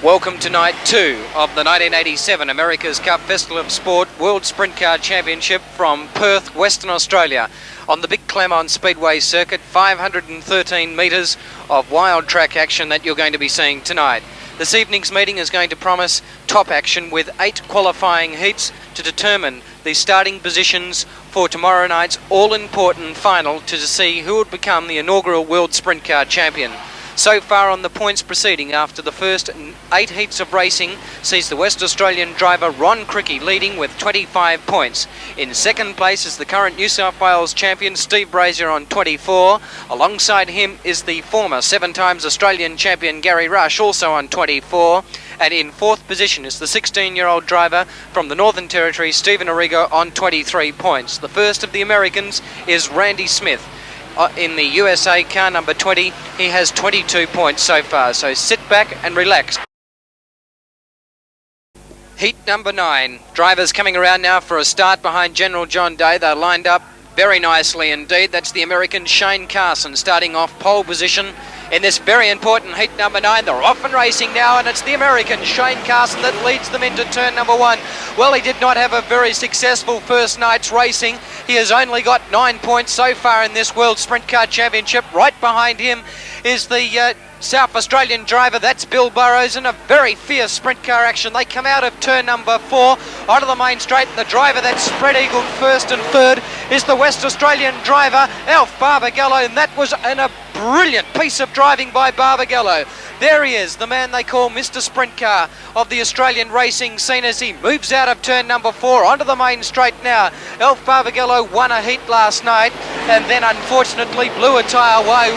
Welcome to night 2 of the 1987 America's Cup Festival of Sport World Sprint Car Championship from Perth, Western Australia. On the big Claremont Speedway circuit, 513 metres of wild track action that you're going to be seeing tonight. This evening's meeting is going to promise top action with 8 qualifying heats to determine the starting positions for tomorrow night's all-important final to see who would become the inaugural World Sprint Car Champion. So far on the points proceeding after the first 8 heats of racing sees the West Australian driver Ron Cricky leading with 25 points. In second place is the current New South Wales champion Steve Brazier on 24. Alongside him is the former 7 times Australian champion Gary Rush, also on 24. And in fourth position is the 16-year-old driver from the Northern Territory Stephen Arrigo on 23 points. The first of the Americans is Randy Smith. In the USA car number 20, he has 22 points so far, so sit back and relax. Heat number 9. Drivers coming around now for a start behind General John Day. They're lined up very nicely indeed. That's the American Shane Carson starting off pole position in this very important heat number 9. They're off and racing now, and it's the American Shane Carson that leads them into turn number 1. Well, he did not have a very successful first night's racing. He has only got 9 points so far in this World Sprint Car Championship. Right behind him is the South Australian driver, that's Bill Burrows, in a very fierce sprint car action. They come out of turn number 4 onto the main straight, and the driver that's spread eagled first and third is the West Australian driver Alf Barbagallo, and that was a brilliant piece of driving by Barbagallo. There he is, the man they call Mr. Sprint Car of the Australian racing scene as he moves out of turn number 4 onto the main straight now. Alf Barbagallo won a heat last night and then unfortunately blew a tyre while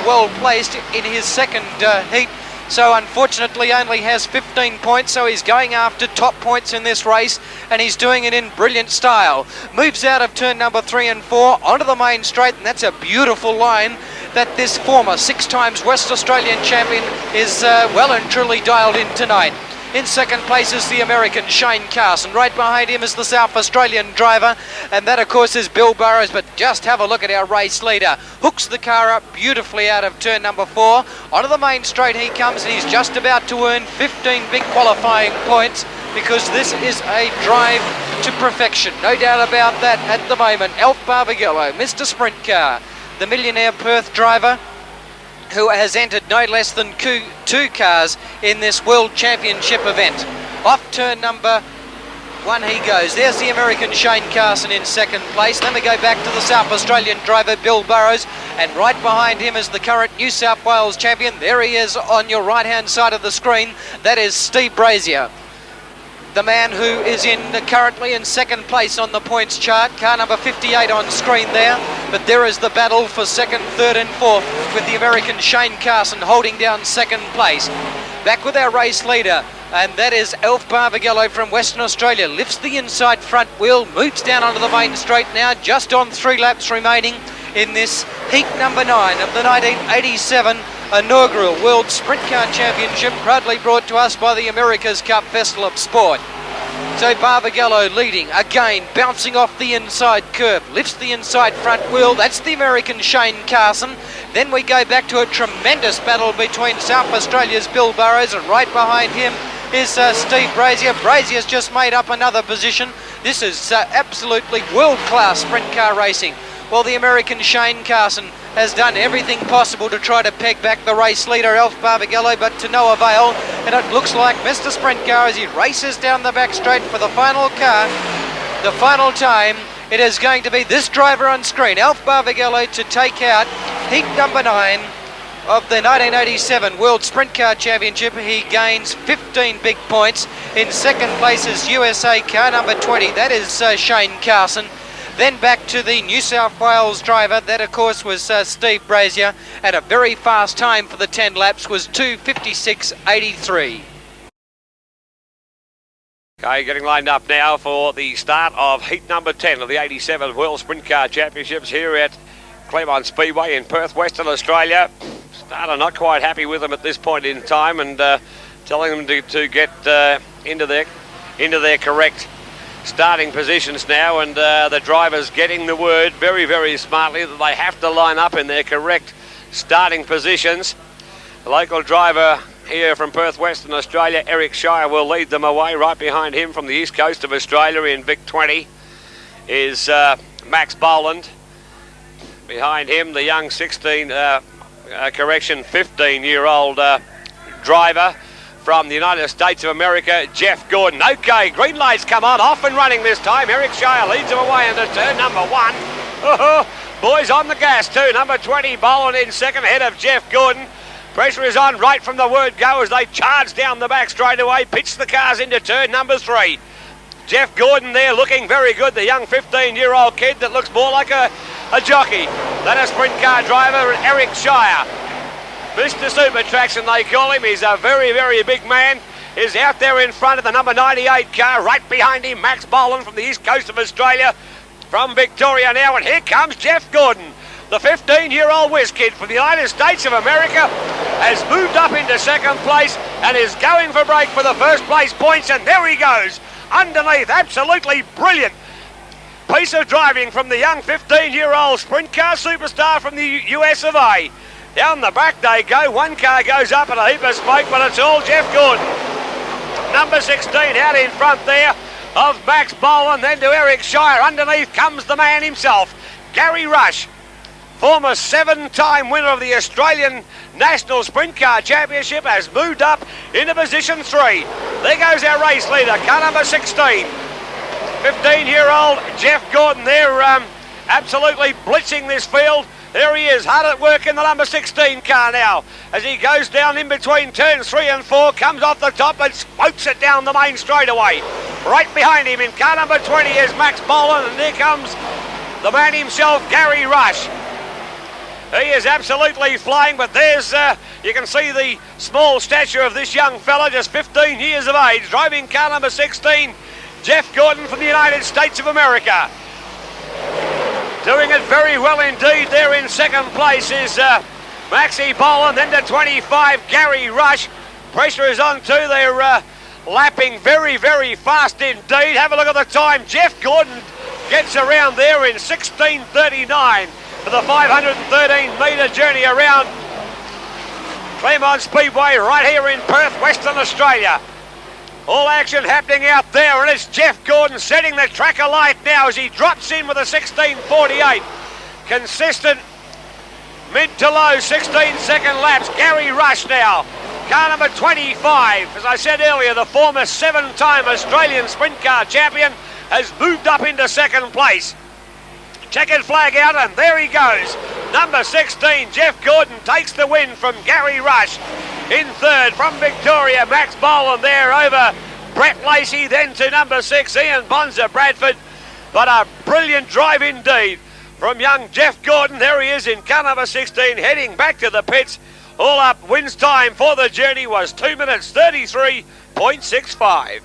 well placed in his second heat. So unfortunately only has 15 points, so he's going after top points in this race, and he's doing it in brilliant style. Moves out of turn number 3 and 4 onto the main straight, and that's a beautiful line that this former 6 times West Australian champion is well and truly dialed in tonight. In second place is the American Shane Carson. Right behind him is the South Australian driver, and that of course is Bill Burrows. But just have a look at our race leader. Hooks the car up beautifully out of turn number 4. Onto the main straight he comes, and he's just about to earn 15 big qualifying points, because this is a drive to perfection. No doubt about that at the moment. Alf Barbagallo, Mr. Sprint Car, the millionaire Perth driver, who has entered no less than 2 cars in this World Championship event. Off turn number 1 he goes. There's the American Shane Carson in second place. Then we go back to the South Australian driver Bill Burrows, and right behind him is the current New South Wales champion. There he is on your right hand side of the screen. That is Steve Brazier, the man who is currently in second place on the points chart. Car number 58 on screen there. But there is the battle for second, third and fourth, with the American Shane Carson holding down second place. Back with our race leader, and that is Alf Barbagallo from Western Australia. Lifts the inside front wheel, moves down onto the main straight now, just on 3 laps remaining in this heat number 9 of the 1987 Inaugural World Sprint Car Championship, proudly brought to us by the America's Cup Festival of Sport. So Barbagallo leading, again bouncing off the inside curve, lifts the inside front wheel. That's the American Shane Carson. Then we go back to a tremendous battle between South Australia's Bill Burrows, and right behind him is Steve Brazier. Brazier's just made up another position. This is absolutely world-class sprint car racing. Well, the American Shane Carson has done everything possible to try to peg back the race leader Alf Barbagallo, but to no avail, and it looks like Mr. Sprint Car, as he races down the back straight for the final car, the final time, it is going to be this driver on screen, Alf Barbagallo, to take out heat number 9 of the 1987 World Sprint Car Championship. He gains 15 big points. In second place is USA car number 20, that is Shane Carson. Then back to the New South Wales driver, that of course was Steve Brazier, and a very fast time for the 10 laps was 2:56.83. Okay, getting lined up now for the start of heat number 10 of the 87 World Sprint Car Championships here at Claremont Speedway in Perth, Western Australia. Starter not quite happy with them at this point in time, and telling them to get into their correct starting positions now, and the drivers getting the word very, very smartly that they have to line up in their correct starting positions. The local driver here from Perth, Western Australia. Eric Shire will lead them away. Right behind him from the east coast of Australia in Vic 20 is Max Boland. Behind him, the young 15-year-old driver from the United States of America, Jeff Gordon. Okay, green lights come on, off and running this time. Eric Shire leads them away into turn number 1. Boys on the gas too. Number 20, Boland in second, ahead of Jeff Gordon. Pressure is on right from the word go as they charge down the back straight away. Pitch the cars into turn number 3. Jeff Gordon there looking very good. The young 15-year-old kid that looks more like a jockey than a sprint car driver, Eric Shire. Mr. Super Traction, they call him. He's a very, very big man. Is out there in front of the number 98 car. Right behind him, Max Boland from the east coast of Australia. From Victoria now, and here comes Jeff Gordon. The 15-year-old whiz kid from the United States of America has moved up into second place and is going for break for the first place points, and there he goes. Underneath, absolutely brilliant piece of driving from the young 15-year-old sprint car superstar from the US of A. Down the back they go. One car goes up and a heap of smoke, but it's all Jeff Gordon. Number 16 out in front there of Max Boland, then to Eric Shire. Underneath comes the man himself, Gary Rush, former 7-time winner of the Australian National Sprint Car Championship, has moved up into position 3. There goes our race leader, car number 16. 15-year-old Jeff Gordon there, absolutely blitzing this field. There he is, hard at work in the number 16 car now. As he goes down in between turns 3 and 4, comes off the top and smokes it down the main straightaway. Right behind him in car number 20 is Max Boland, and here comes the man himself, Gary Rush. He is absolutely flying, but there's, you can see the small stature of this young fella, just 15 years of age, driving car number 16, Jeff Gordon from the United States of America. Doing it very well indeed there in second place is Maxie Boland, then to 25, Gary Rush. Pressure is on too, they're lapping very, very fast indeed. Have a look at the time. Jeff Gordon gets around there in 16:39 for the 513-metre journey around Claremont Speedway right here in Perth, Western Australia. All action happening out there, and it's Jeff Gordon setting the track alight now as he drops in with a 16:48. Consistent mid to low 16-second laps. Gary Rush now. Car number 25, as I said earlier, the former 7-time Australian sprint car champion has moved up into second place. Checkered flag out, and there he goes. Number 16, Jeff Gordon takes the win from Gary Rush. In third from Victoria, Max Boland there over Brett Lacey, then to number 6, Ian Bonza Bradford. But a brilliant drive indeed from young Jeff Gordon. There he is in car number 16, heading back to the pits. All up, wins time for the journey was 2 minutes 33.65.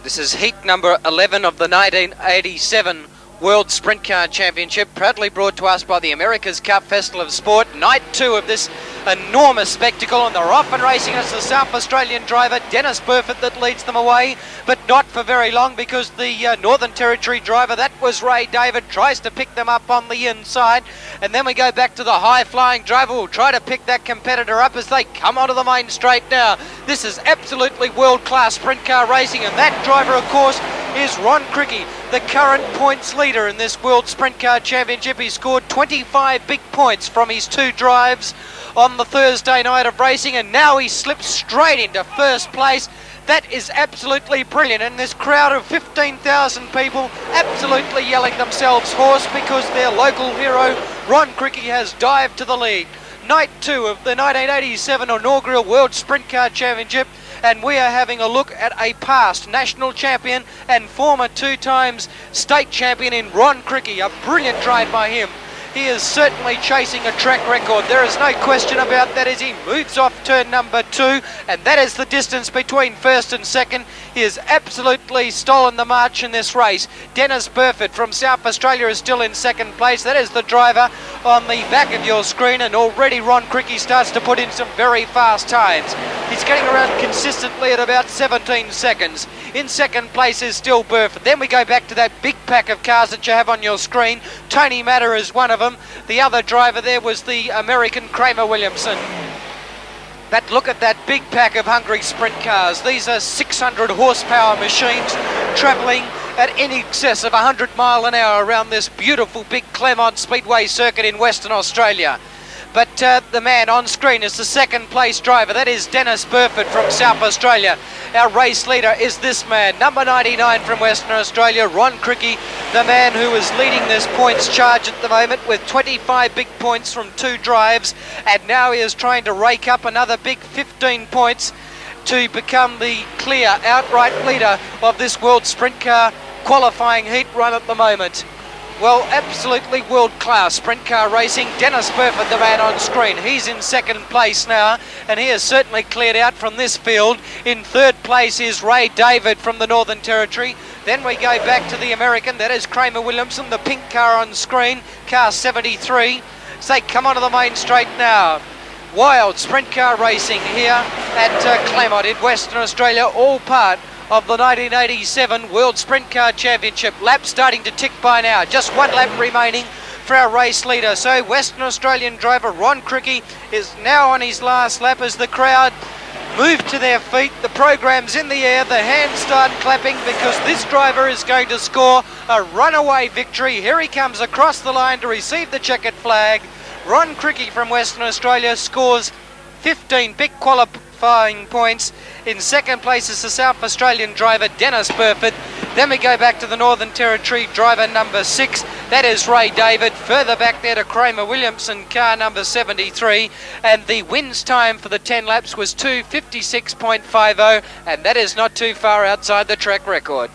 This is heat number 11 of the 1987 World Sprint Car Championship, proudly brought to us by the America's Cup Festival of Sport. Night 2 of this enormous spectacle, and they're off and racing. It's the South Australian driver, Dennis Burford, that leads them away, but not for very long, because the Northern Territory driver, that was Ray David, tries to pick them up on the inside. And then we go back to the high-flying driver who will try to pick that competitor up as they come onto the main straight now. This is absolutely world-class sprint car racing, and that driver, of course, is Ron Cricky, the current points leader in this World Sprint Car Championship. He scored 25 big points from his 2 drives on the Thursday night of racing, and now he slips straight into first place. That is absolutely brilliant, and this crowd of 15,000 people absolutely yelling themselves hoarse because their local hero, Ron Cricky, has dived to the lead. Night 2 of the 1987 Inaugural World Sprint Car Championship, and we are having a look at a past national champion and former 2 times state champion in Ron Cricky. A brilliant drive by him. He is certainly chasing a track record. There is no question about that as he moves off turn number 2, and that is the distance between first and second. He has absolutely stolen the march in this race. Dennis Burford from South Australia is still in second place. That is the driver on the back of your screen, and already Ron Cricky starts to put in some very fast times. He's getting around consistently at about 17 seconds. In second place is still Burford. Then we go back to that big pack of cars that you have on your screen. Tony Matter is one of them. The other driver there was the American Kramer Williamson. But look at that big pack of hungry sprint cars. These are 600 horsepower machines travelling at in excess of 100 mile an hour around this beautiful big Claremont Speedway circuit in Western Australia. But the man on screen is the second place driver. That is Dennis Burford from South Australia. Our race leader is this man, number 99 from Western Australia, Ron Cricky, the man who is leading this points charge at the moment with 25 big points from 2 drives, and now he is trying to rake up another big 15 points to become the clear outright leader of this World Sprint Car qualifying heat run at the moment. Well, absolutely world-class sprint car racing. Dennis Burford, the man on screen, he's in second place now, and he has certainly cleared out from this field. In third place is Ray David from the Northern Territory. Then we go back to the American, that is Kramer Williamson, the pink car on screen, car 73. So they come onto the main straight now. Wild sprint car racing here at Claremont in Western Australia, all part of the 1987 World Sprint Car Championship. Lap starting to tick by now. Just 1 lap remaining for our race leader. So Western Australian driver Ron Cricky is now on his last lap as the crowd move to their feet. The program's in the air. The hands start clapping because this driver is going to score a runaway victory. Here he comes across the line to receive the checkered flag. Ron Cricky from Western Australia scores 15 big qualifying points. In second place is the South Australian driver Dennis Burford. Then we go back to the Northern Territory driver number 6. That is Ray David. Further back there to Kramer Williamson, car number 73. And the wins time for the 10 laps was 2:56.50, and that is not too far outside the track record.